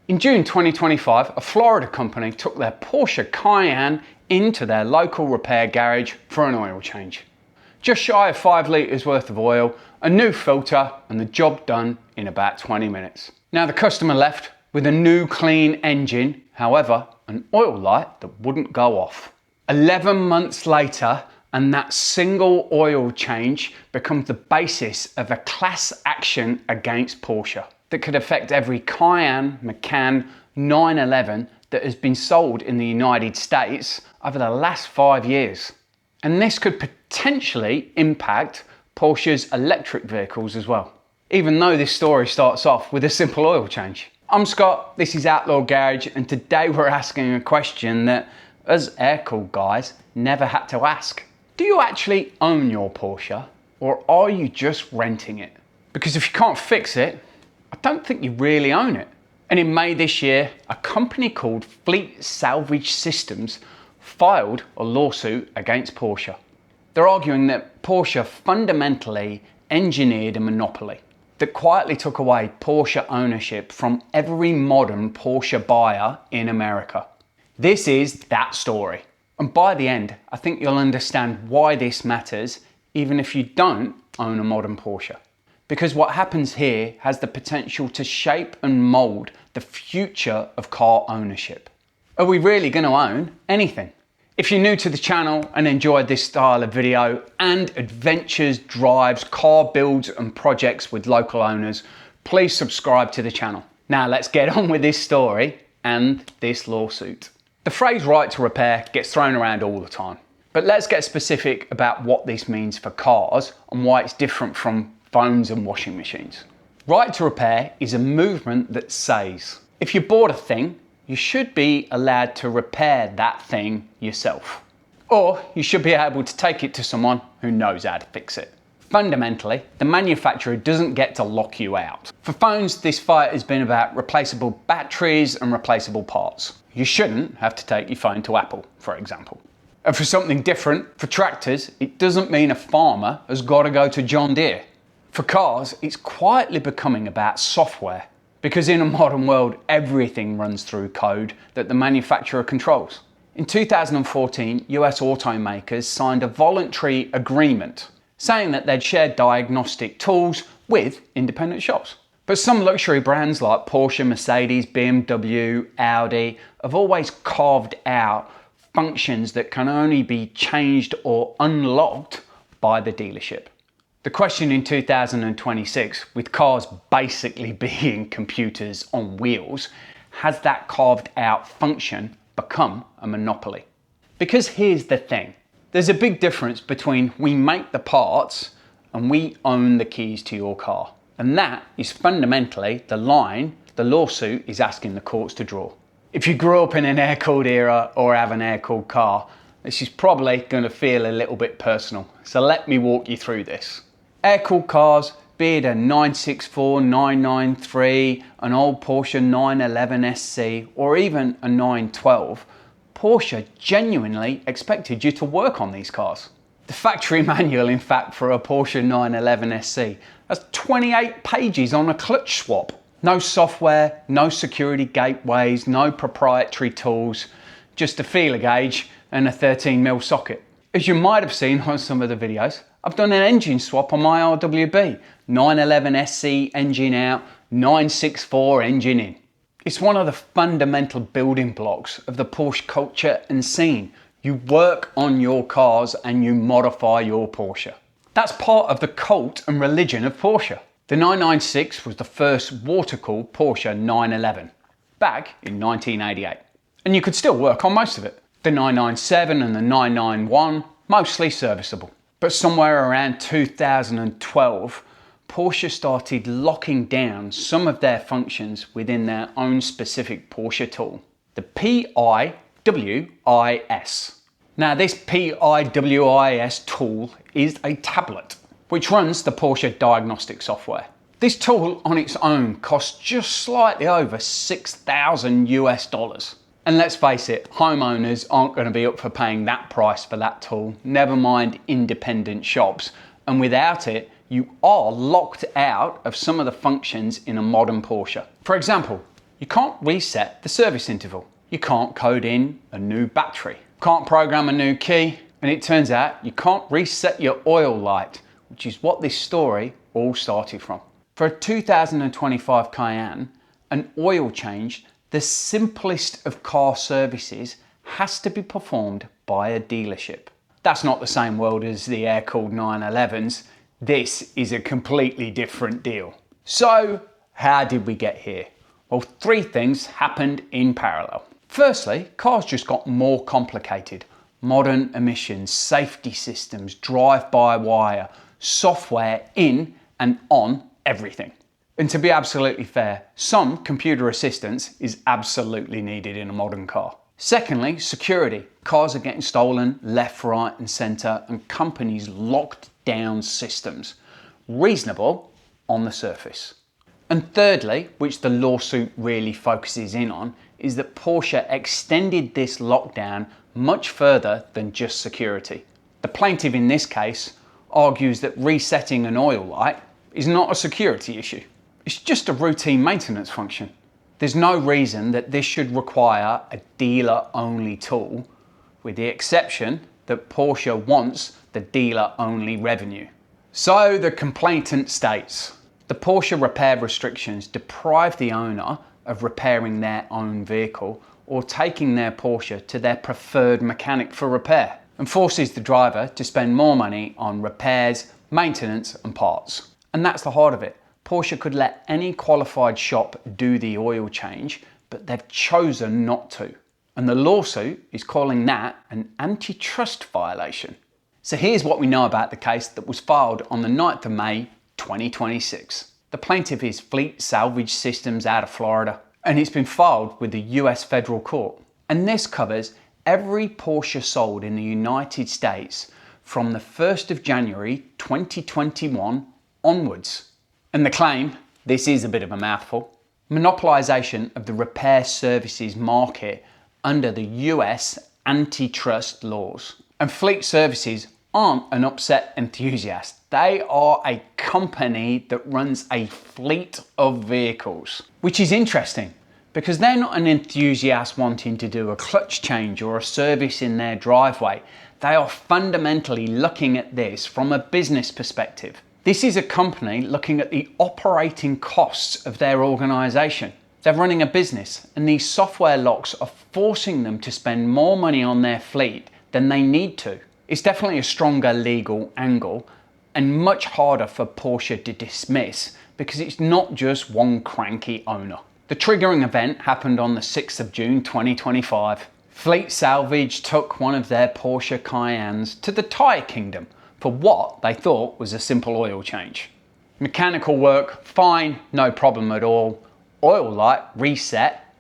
In June 2025, a Florida company took their Porsche Cayenne into their local repair garage for an oil change. Just shy of 5 litres worth of oil, a new filter, and the job done in about 20 minutes. Now the customer left with a new clean engine, however, an oil light that wouldn't go off. 11 months later, and that single oil change becomes the basis of a class action against Porsche that could affect every Cayenne, Macan, 911 that has been sold in the United States over the last 5 years. And this could potentially impact Porsche's electric vehicles as well, even though this story starts off with a simple oil change. I'm Scott, this is Outlaw Garage, and today we're asking a question that us air-cooled guys never had to ask. Do you actually own your Porsche, or are you just renting it? Because if you can't fix it, I don't think you really own it. And in May this year, a company called Fleet Salvage Systems filed a lawsuit against Porsche. They're arguing that Porsche fundamentally engineered a monopoly that quietly took away Porsche ownership from every modern Porsche buyer in America. This is that story. And by the end, I think you'll understand why this matters, even if you don't own a modern Porsche. Because what happens here has the potential to shape and mold the future of car ownership. Are we really going to own anything? If you're new to the channel and enjoyed this style of video and adventures, drives, car builds and projects with local owners, please subscribe to the channel. Now let's get on with this story and this lawsuit. The phrase right to repair gets thrown around all the time, but let's get specific about what this means for cars and why it's different from phones and washing machines. Right to repair is a movement that says, if you bought a thing, you should be allowed to repair that thing yourself. Or you should be able to take it to someone who knows how to fix it. Fundamentally, the manufacturer doesn't get to lock you out. For phones, this fight has been about replaceable batteries and replaceable parts. You shouldn't have to take your phone to Apple, for example. And for something different, for tractors, it doesn't mean a farmer has got to go to John Deere. For cars, it's quietly becoming about software, because in a modern world, everything runs through code that the manufacturer controls. In 2014, US automakers signed a voluntary agreement saying that they'd share diagnostic tools with independent shops. But some luxury brands like Porsche, Mercedes, BMW, Audi have always carved out functions that can only be changed or unlocked by the dealership. The question in 2026, with cars basically being computers on wheels, has that carved out function become a monopoly? Because here's the thing, there's a big difference between we make the parts and we own the keys to your car. And that is fundamentally the line the lawsuit is asking the courts to draw. If you grew up in an air-cooled era or have an air-cooled car, this is probably going to feel a little bit personal. So let me walk you through this. Air-cooled cars, be it a 964, 993, an old Porsche 911 SC, or even a 912, Porsche genuinely expected you to work on these cars. The factory manual, in fact, for a Porsche 911 SC has 28 pages on a clutch swap. No software, no security gateways, no proprietary tools, just a feeler gauge and a 13mm socket. As you might have seen on some of the videos, I've done an engine swap on my RWB. 911 SC engine out, 964 engine in. It's one of the fundamental building blocks of the Porsche culture and scene. You work on your cars and you modify your Porsche. That's part of the cult and religion of Porsche. The 996 was the first water-cooled Porsche 911, back in 1988. And you could still work on most of it. The 997 and the 991, mostly serviceable. But somewhere around 2012, Porsche started locking down some of their functions within their own specific Porsche tool, the PIWIS. Now this PIWIS tool is a tablet which runs the Porsche diagnostic software. This tool on its own costs just slightly over $6,000. And let's face it, homeowners aren't going to be up for paying that price for that tool, never mind independent shops. And without it, you are locked out of some of the functions in a modern Porsche. For example, You can't reset the service interval. You can't code in a new battery. Can't program a new key. And it turns out you can't reset your oil light, which is what this story all started from. For a 2025 Cayenne, an oil change, the simplest of car services, has to be performed by a dealership. That's not the same world as the air-cooled 911s. This is a completely different deal. So, how did we get here? Well, three things happened in parallel. Firstly, cars just got more complicated. Modern emissions, safety systems, drive-by-wire, software in and on everything. And to be absolutely fair, some computer assistance is absolutely needed in a modern car. Secondly, security. Cars are getting stolen left, right and centre, and companies locked down systems. Reasonable on the surface. And thirdly, which the lawsuit really focuses in on, is that Porsche extended this lockdown much further than just security. The plaintiff in this case argues that resetting an oil light is not a security issue. It's just a routine maintenance function. There's no reason that this should require a dealer-only tool, with the exception that Porsche wants the dealer-only revenue. So the complainant states, the Porsche repair restrictions deprive the owner of repairing their own vehicle or taking their Porsche to their preferred mechanic for repair, and forces the driver to spend more money on repairs, maintenance and parts. And that's the heart of it. Porsche could let any qualified shop do the oil change, but they've chosen not to. And the lawsuit is calling that an antitrust violation. So here's what we know about the case that was filed on the 9th of May 2026. The plaintiff is Fleet Salvage Systems out of Florida, and it's been filed with the US federal court. And this covers every Porsche sold in the United States from the 1st of January 2021 onwards. And the claim, this is a bit of a mouthful, monopolisation of the repair services market under the US antitrust laws. And Fleet Services aren't an upset enthusiast. They are a company that runs a fleet of vehicles, which is interesting because they're not an enthusiast wanting to do a clutch change or a service in their driveway. They are fundamentally looking at this from a business perspective. This is a company looking at the operating costs of their organisation. They're running a business, and these software locks are forcing them to spend more money on their fleet than they need to. It's definitely a stronger legal angle and much harder for Porsche to dismiss because it's not just one cranky owner. The triggering event happened on the 6th of June 2025. Fleet Salvage took one of their Porsche Cayennes to the Tyre Kingdom for what they thought was a simple oil change. Mechanical work, fine, no problem at all. Oil light, reset,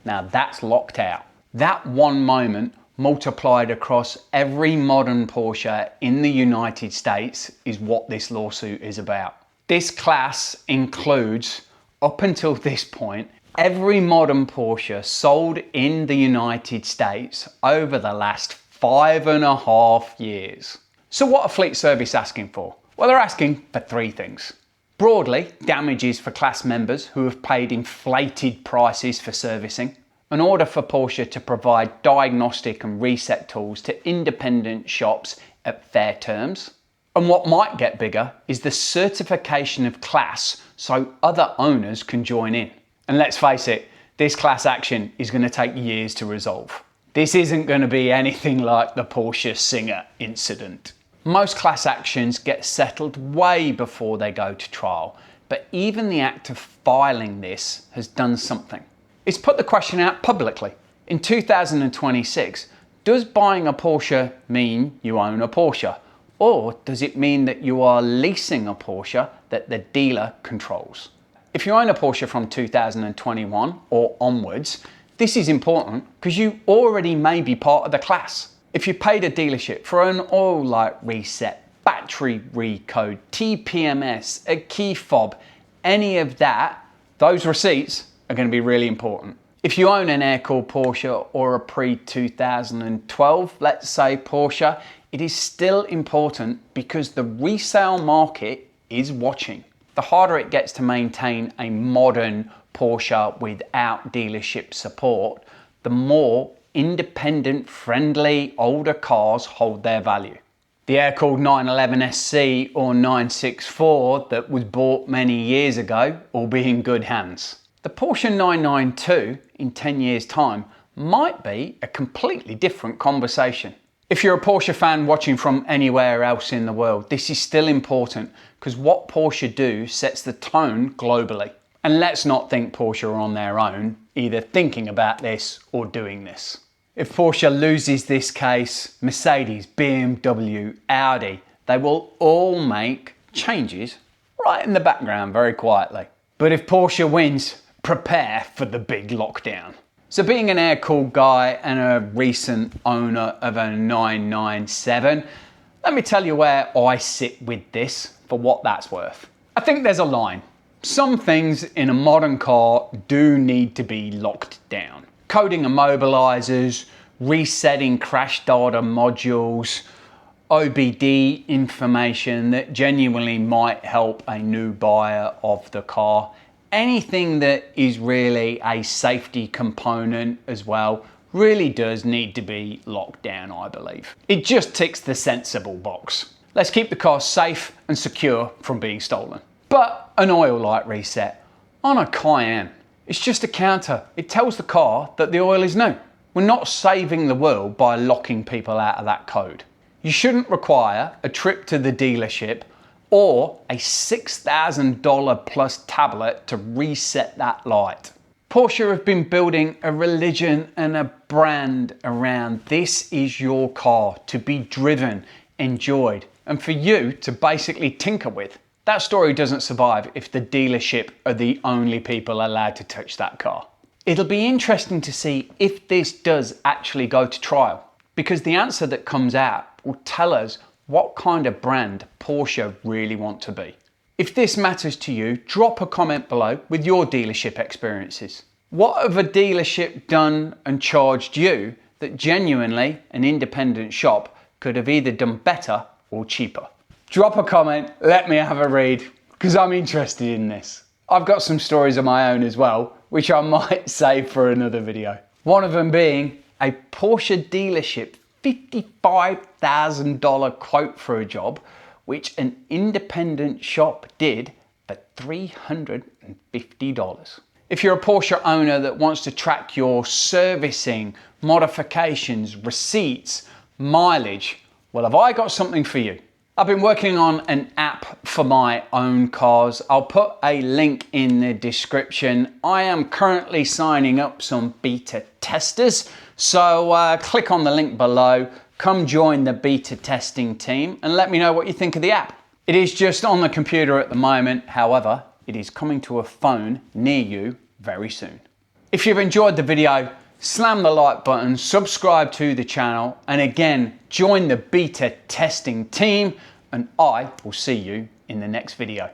now that's locked out. That one moment multiplied across every modern Porsche in the United States is what this lawsuit is about. This class includes, up until this point, every modern Porsche sold in the United States over the last 5.5 years. So what are Fleet Service asking for? Well, they're asking for three things. Broadly, damages for class members who have paid inflated prices for servicing, an order for Porsche to provide diagnostic and reset tools to independent shops at fair terms, and what might get bigger is the certification of class so other owners can join in. And let's face it, this class action is going to take years to resolve. This isn't going to be anything like the Porsche Singer incident. Most class actions get settled way before they go to trial, but even the act of filing this has done something. It's put the question out publicly. In 2026, does buying a Porsche mean you own a Porsche? Or does it mean that you are leasing a Porsche that the dealer controls? If you own a Porsche from 2021 or onwards, this is important because you already may be part of the class. If you paid a dealership for an oil light reset, battery recode, TPMS, a key fob, any of that, those receipts are going to be really important. If you own an air-cooled Porsche or a pre-2012, let's say Porsche, it is still important because the resale market is watching. the harder it gets to maintain a modern Porsche without dealership support, the more independent, friendly, older cars hold their value. The air-cooled 911 SC or 964 that was bought many years ago will be in good hands. The Porsche 992 in 10 years' time might be a completely different conversation. If you're a Porsche fan watching from anywhere else in the world, this is still important because what Porsche do sets the tone globally. And let's not think Porsche are on their own, either thinking about this or doing this. If Porsche loses this case, Mercedes, BMW, Audi, they will all make changes right in the background very quietly. But if Porsche wins, prepare for the big lockdown. So being an air-cooled guy and a recent owner of a 997, let me tell you where I sit with this for what that's worth. I think there's a line. Some things in a modern car do need to be locked down. Coding immobilizers, resetting crash data modules, OBD information that genuinely might help a new buyer of the car. Anything that is really a safety component as well really does need to be locked down, I believe. It just ticks the sensible box. Let's keep the car safe and secure from being stolen. But an oil light reset on a Cayenne, it's just a counter. It tells the car that the oil is new. We're not saving the world by locking people out of that code. You shouldn't require a trip to the dealership or a $6,000 plus tablet to reset that light. Porsche have been building a religion and a brand around this is your car to be driven, enjoyed, and for you to basically tinker with. That story doesn't survive if the dealership are the only people allowed to touch that car. It'll be interesting to see if this does actually go to trial, because the answer that comes out will tell us what kind of brand Porsche really want to be. If this matters to you, drop a comment below with your dealership experiences. What have a dealership done and charged you that genuinely an independent shop could have either done better or cheaper? Drop a comment, let me have a read, because I'm interested in this. I've got some stories of my own as well, which I might save for another video. One of them being a Porsche dealership $55,000 quote for a job, which an independent shop did for $350. If you're a Porsche owner that wants to track your servicing, modifications, receipts, mileage, well, have I got something for you? I've been working on an app for my own cars. I'll put a link in the description. I am currently signing up some beta testers. So click on the link below, come join the beta testing team and let me know what you think of the app. It is just on the computer at the moment. However, it is coming to a phone near you very soon. If you've enjoyed the video, slam the like button, subscribe to the channel, and again, join the beta testing team, and I will see you in the next video.